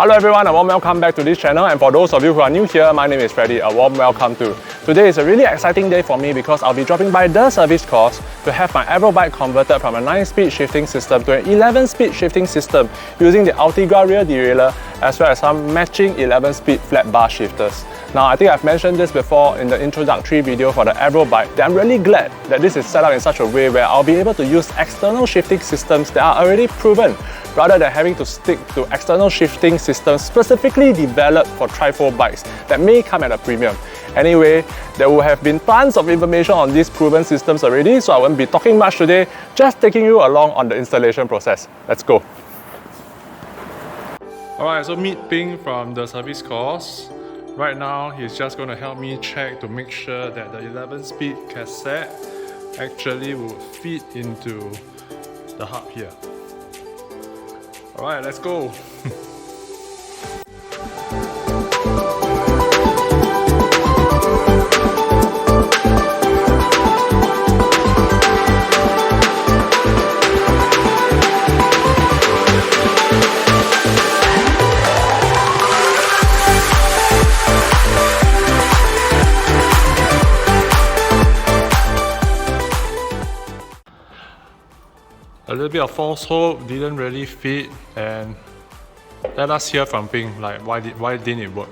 Hello everyone, a warm welcome back to this channel, and for those of you who are new here, my name is Freddy, a warm welcome too. Today is a really exciting day for me because I'll be dropping by the service course to have my Avro bike converted from a 9-speed shifting system to an 11-speed shifting system using the Ultegra rear derailleur as well as some matching 11-speed flat bar shifters. Now, I think I've mentioned this before in the introductory video for the Avro bike that I'm really glad that this is set up in such a way where I'll be able to use external shifting systems that are already proven rather than having to stick to external shifting systems specifically developed for trifle bikes that may come at a premium. Anyway, there will have been tons of information on these proven systems already, so I won't be talking much today, just taking you along on the installation process. Let's go! Alright, so meet Ping from the service course. Right now, he's just going to help me check to make sure that the 11-speed cassette actually will fit into the hub here. Alright, let's go! A little bit of false hope, didn't really fit, and let us hear from Ping, like why didn't it work?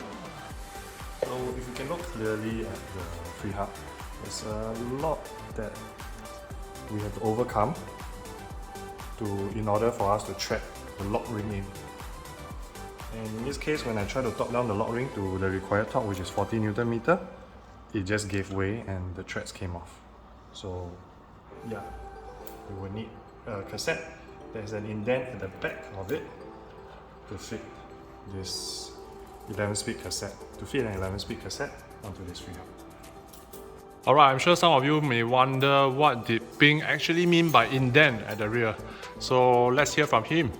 So if you can look clearly at the free hub, there's a lot that we have to overcome in order for us to trap the lock ring in. And in this case, when I try to torque down the lock ring to the required torque, which is 40 Newton meter, it just gave way and the threads came off. So yeah, we will need a cassette. There's an indent at the back of it to fit this 11-speed cassette, onto this free hub. Alright, I'm sure some of you may wonder what did Ping actually mean by indent at the rear. So let's hear from him.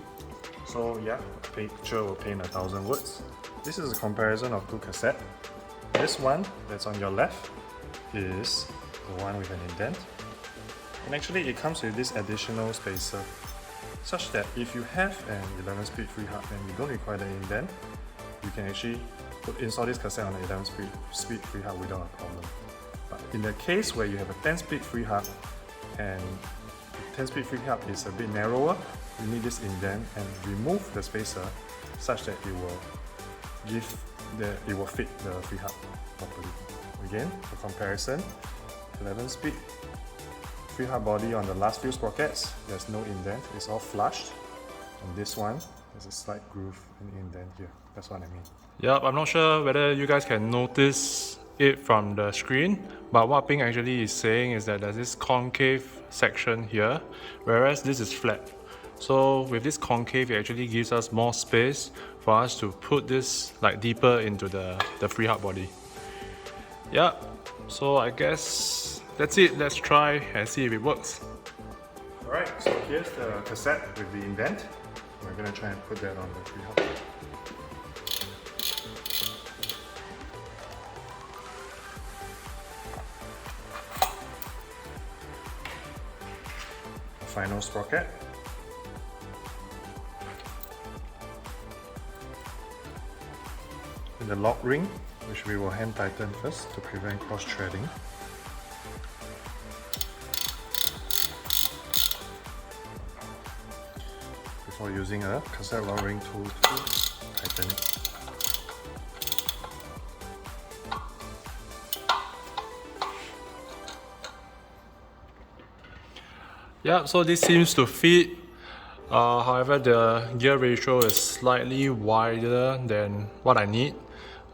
So yeah, a picture will paint 1,000 words. This is a comparison of two cassettes. This one that's on your left is the one with an indent. And actually it comes with this additional spacer, such that if you have an 11-speed free hub and you don't require the indent, you can actually install this cassette on an 11-speed free hub without a problem. But in the case where you have a 10-speed free hub and the 10-speed free hub is a bit narrower, you need this indent and remove the spacer such that it will fit the free hub properly. Again, for comparison, 11-speed free hub body on the last few sprockets, there's no indent, it's all flushed. And this one, there's a slight groove and indent here. That's what I mean. Yep, I'm not sure whether you guys can notice it from the screen, but what Ping actually is saying is that there's this concave section here, whereas this is flat. So with this concave, it actually gives us more space for us to put this like deeper into the free hub body. Yep, so I guess that's it. Let's try and see if it works. Alright, so here's the cassette with the indent. We're going to try and put that on the free hub. The final sprocket. And the lock ring, which we will hand tighten first to prevent cross-threading. Before using a cassette lock ring tool to tighten it. Yeah, so this seems to fit. However, the gear ratio is slightly wider than what I need.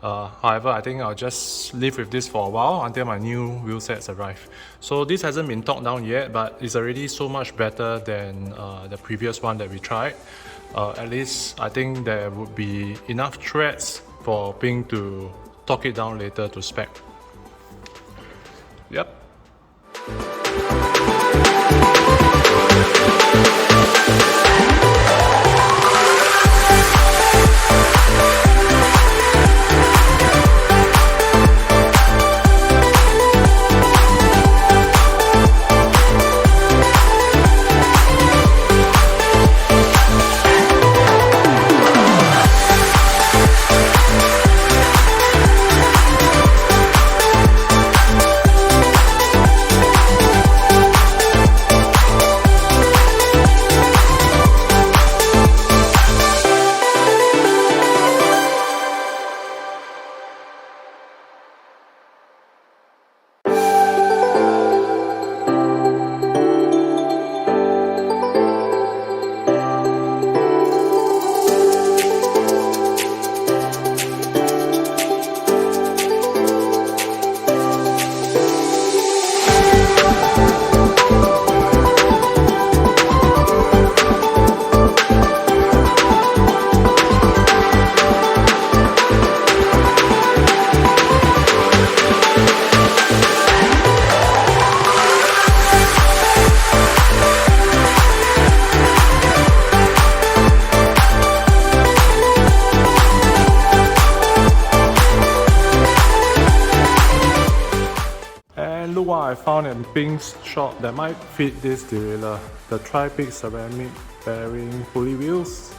However, I think I'll just live with this for a while until my new wheel sets arrive. So this hasn't been torqued down yet, but it's already so much better than the previous one that we tried. At least I think there would be enough threads for Ping to torque it down later to spec. Yep. And look what I found in Pink's shop that might fit this derailleur. The tri-peak ceramic bearing pulley wheels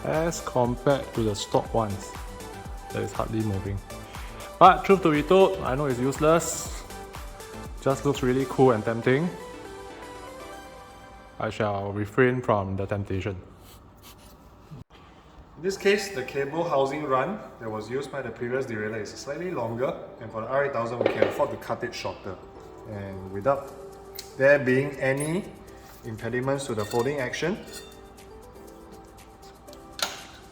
as compared to the stock ones that is hardly moving. But truth to be told, I know it's useless. Just looks really cool and tempting. I shall refrain from the temptation. In this case, the cable housing run that was used by the previous derailleur is slightly longer, and for the R8000 we can afford to cut it shorter. And without there being any impediments to the folding action,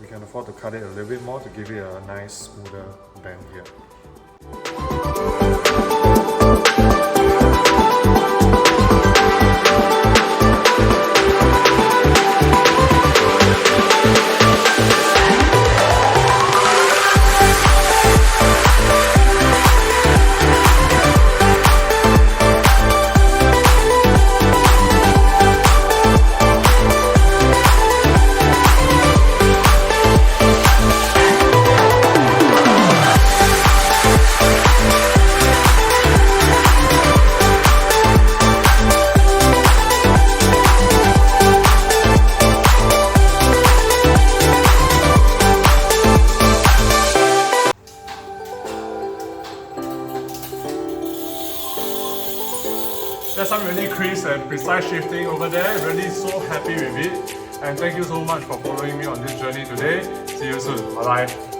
we can afford to cut it a little bit more to give it a nice smoother bend here. There's some really crisp and precise shifting over there. Really so happy with it. And thank you so much for following me on this journey today. See you soon. Bye bye.